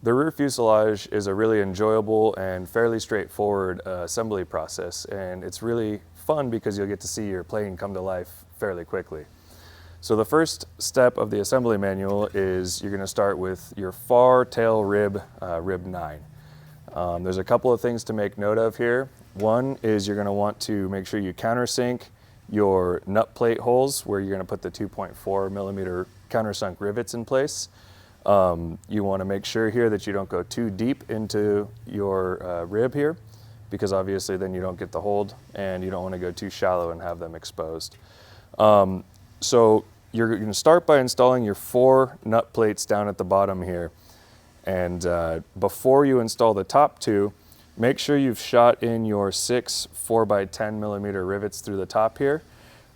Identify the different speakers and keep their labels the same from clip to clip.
Speaker 1: The rear fuselage is a really enjoyable and fairly straightforward assembly process, and it's really fun because you'll get to see your plane come to life fairly quickly. So the first step of the assembly manual is you're going to start with your far tail rib, rib 9. There's a couple of things to make note of here. One is you're going to want to make sure you countersink your nut plate holes where you're going to put the 2.4 millimeter countersunk rivets in place. You want to make sure here that you don't go too deep into your rib here, because obviously then you don't get the hold, and you don't want to go too shallow and have them exposed. So you're going to start by installing your 4 nut plates down at the bottom here. And before you install the top 2, make sure you've shot in your 6 4x10 millimeter rivets through the top here.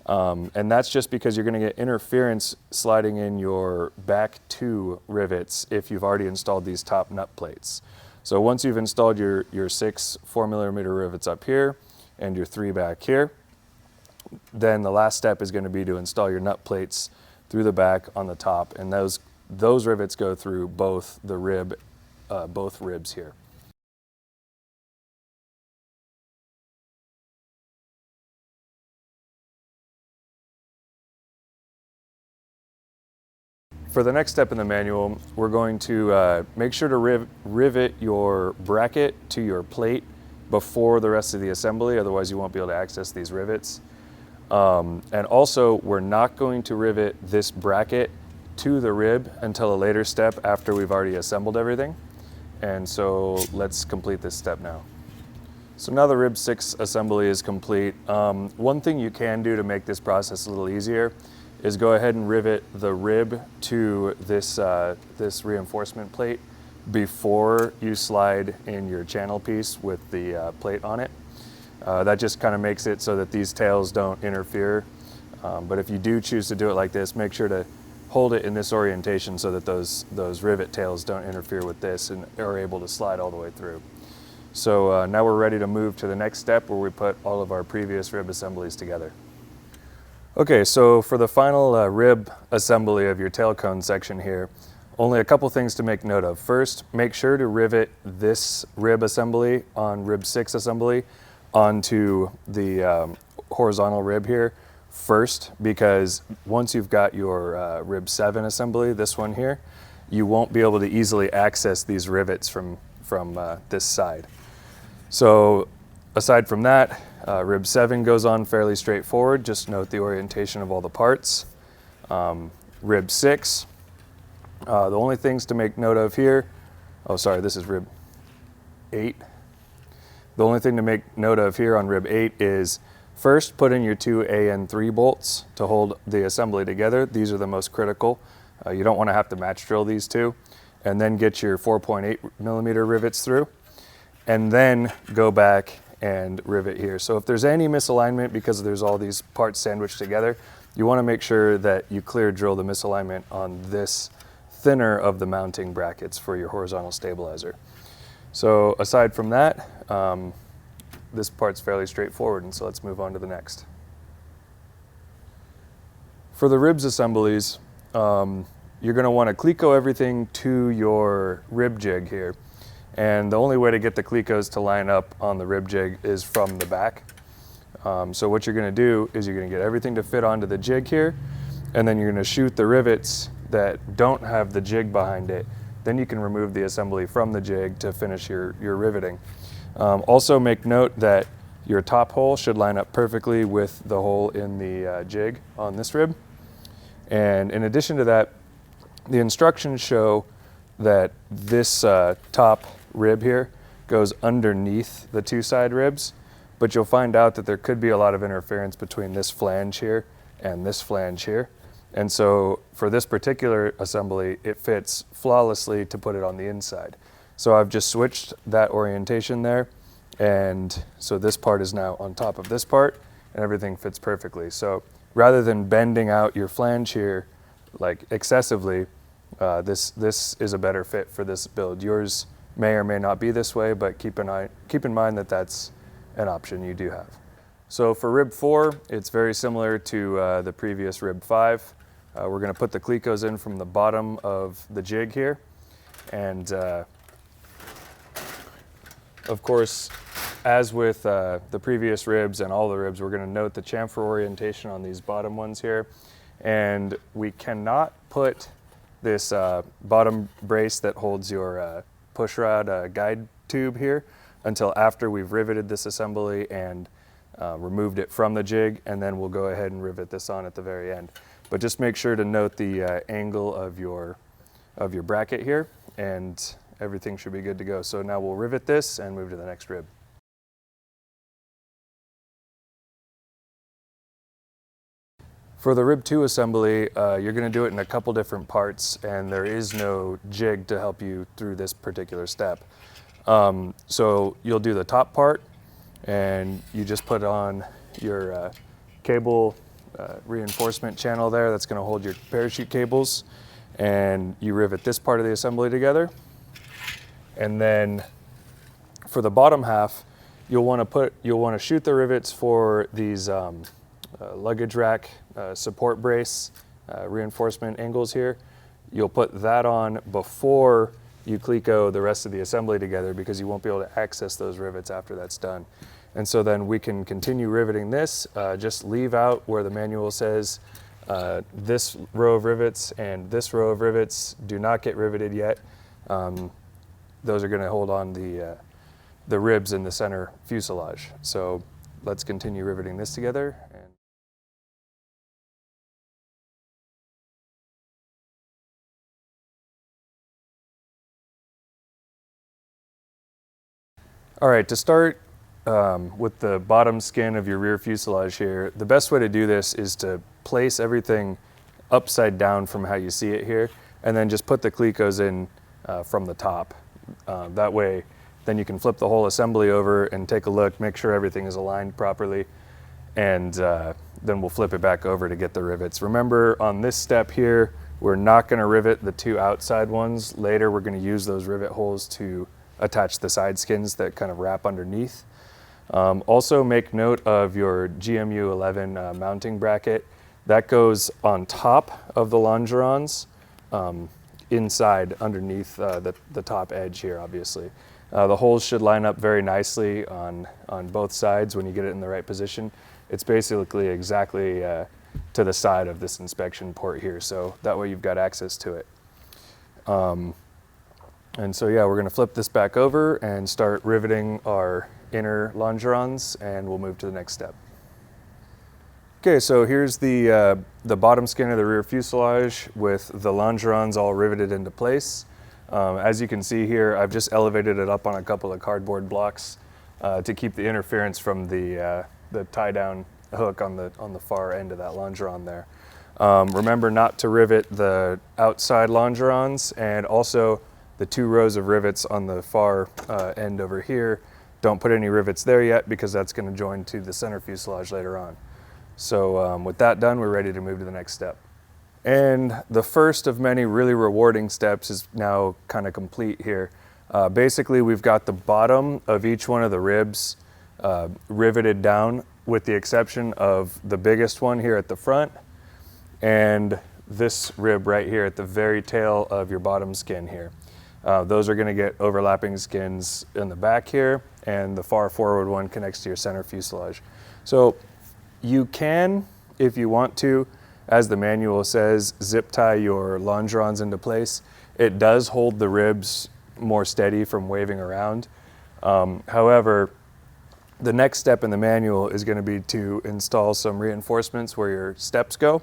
Speaker 1: And that's just because you're going to get interference sliding in your back 2 rivets if you've already installed these top nut plates. So once you've installed your 6 4mm rivets up here and your 3 back here, then the last step is going to be to install your nut plates through the back on the top, and those rivets go through both ribs here. For the next step in the manual, we're going to make sure to rivet your bracket to your plate before the rest of the assembly, otherwise you won't be able to access these rivets. And also, we're not going to rivet this bracket to the rib until a later step after we've already assembled everything. And so let's complete this step now. So now the rib 6 assembly is complete. One thing you can do to make this process a little easier is go ahead and rivet the rib to this, this reinforcement plate before you slide in your channel piece with the plate on it. That just kind of makes it so that these tails don't interfere. But if you do choose to do it like this, make sure to hold it in this orientation so that those rivet tails don't interfere with this and are able to slide all the way through. So now we're ready to move to the next step where we put all of our previous rib assemblies together. Okay, so for the final rib assembly of your tail cone section here, only a couple things to make note of. First, make sure to rivet this rib assembly on rib 6 assembly onto the horizontal rib here first, because once you've got your rib 7 assembly, this one here, you won't be able to easily access these rivets from this side. So aside from that, rib 7 goes on fairly straightforward. Just note the orientation of all the parts. Rib 6, the only things to make note of here, oh sorry, this is rib 8. The only thing to make note of here on rib 8 is first put in your 2 AN3 bolts to hold the assembly together. These are the most critical. You don't want to have to match drill these two. And then get your 4.8 millimeter rivets through. And then go back and rivet here. So if there's any misalignment because there's all these parts sandwiched together, you want to make sure that you clear drill the misalignment on this thinner of the mounting brackets for your horizontal stabilizer. So aside from that, this part's fairly straightforward, and so let's move on to the next. For the ribs assemblies, you're going to want to cleco everything to your rib jig here. And the only way to get the clecos to line up on the rib jig is from the back. So what you're going to do is you're going to get everything to fit onto the jig here, and then you're going to shoot the rivets that don't have the jig behind it. Then you can remove the assembly from the jig to finish your riveting. Also make note that your top hole should line up perfectly with the hole in the jig on this rib. And in addition to that, the instructions show that this top rib here goes underneath the 2 side ribs, but you'll find out that there could be a lot of interference between this flange here and this flange here. And so for this particular assembly, it fits flawlessly to put it on the inside. So I've just switched that orientation there, and so this part is now on top of this part, and everything fits perfectly. So rather than bending out your flange here like excessively, this is a better fit for this build. Yours may or may not be this way, but keep in mind that that's an option you do have. So for rib 4, it's very similar to the previous rib 5. We're going to put the clecos in from the bottom of the jig here, and Of course, as with the previous ribs and all the ribs, we're going to note the chamfer orientation on these bottom ones here. And we cannot put this bottom brace that holds your pushrod guide tube here until after we've riveted this assembly and removed it from the jig, and then we'll go ahead and rivet this on at the very end. But just make sure to note the angle of your bracket here, and everything should be good to go. So now we'll rivet this and move to the next rib. For the rib 2 assembly, you're going to do it in a couple different parts, and there is no jig to help you through this particular step. So you'll do the top part, and you just put on your cable reinforcement channel there that's going to hold your parachute cables, and you rivet this part of the assembly together. And then for the bottom half, you'll want to shoot the rivets for these luggage rack support brace reinforcement angles here. You'll put that on before you cleco the rest of the assembly together, because you won't be able to access those rivets after that's done. And so then we can continue riveting this. Just leave out where the manual says this row of rivets and this row of rivets do not get riveted yet. Those are going to hold on the ribs in the center fuselage. So let's continue riveting this together. All right, to start with the bottom skin of your rear fuselage here, the best way to do this is to place everything upside down from how you see it here, and then just put the clecos in from the top. That way, then you can flip the whole assembly over and take a look, make sure everything is aligned properly, and then we'll flip it back over to get the rivets. Remember, on this step here, we're not going to rivet the two outside ones. Later, we're going to use those rivet holes to attach the side skins that kind of wrap underneath. Also make note of your GMU 11 mounting bracket. That goes on top of the longerons, inside underneath the top edge here, obviously. The holes should line up very nicely on both sides when you get it in the right position. It's basically exactly to the side of this inspection port here, so that way you've got access to it. And so yeah, we're going to flip this back over and start riveting our inner longerons, and we'll move to the next step. Okay, so here's the bottom skin of the rear fuselage with the longerons all riveted into place. As you can see here, I've just elevated it up on a couple of cardboard blocks to keep the interference from the tie-down hook on the far end of that longeron there. Remember not to rivet the outside longerons, and also the two rows of rivets on the far end over here. Don't put any rivets there yet, because that's going to join to the center fuselage later on. So with that done, we're ready to move to the next step. And the first of many really rewarding steps is now kind of complete here. Basically, we've got the bottom of each one of the ribs riveted down, with the exception of the biggest one here at the front and this rib right here at the very tail of your bottom skin here. Those are going to get overlapping skins in the back here, and the far forward one connects to your center fuselage. So you can, if you want to, as the manual says, zip tie your longerons into place. It does hold the ribs more steady from waving around. However, the next step in the manual is going to be to install some reinforcements where your steps go.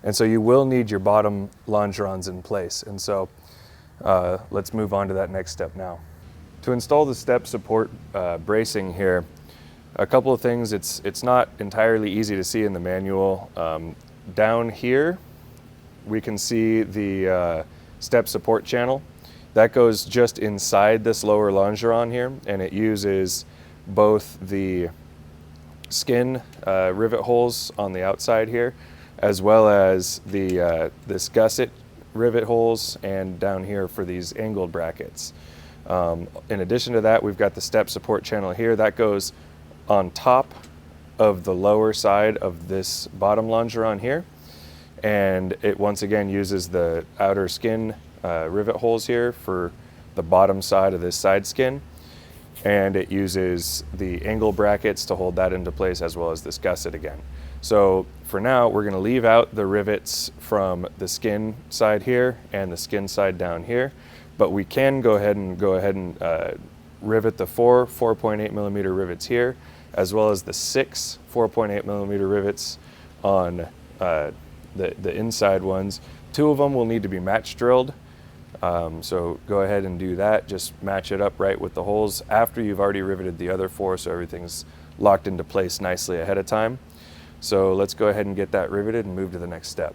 Speaker 1: And so you will need your bottom longerons in place. And so let's move on to that next step now. To install the step support bracing here, a couple of things. It's not entirely easy to see in the manual. Down here, we can see the step support channel. That goes just inside this lower longeron here, and it uses both the skin rivet holes on the outside here, as well as this gusset rivet holes, and down here for these angled brackets. In addition to that, we've got the step support channel here. That goes on top of the lower side of this bottom longeron here, and it once again uses the outer skin rivet holes here for the bottom side of this side skin. and it uses the angle brackets to hold that into place, as well as this gusset again. So for now, we're going to leave out the rivets from the skin side here and the skin side down here, but we can go ahead and rivet the 4.8 millimeter rivets here, as well as the 6 4.8 millimeter rivets on the inside ones. 2 of them will need to be match drilled. So go ahead and do that. Just match it up right with the holes after you've already riveted the other 4, so everything's locked into place nicely ahead of time. So let's go ahead and get that riveted and move to the next step.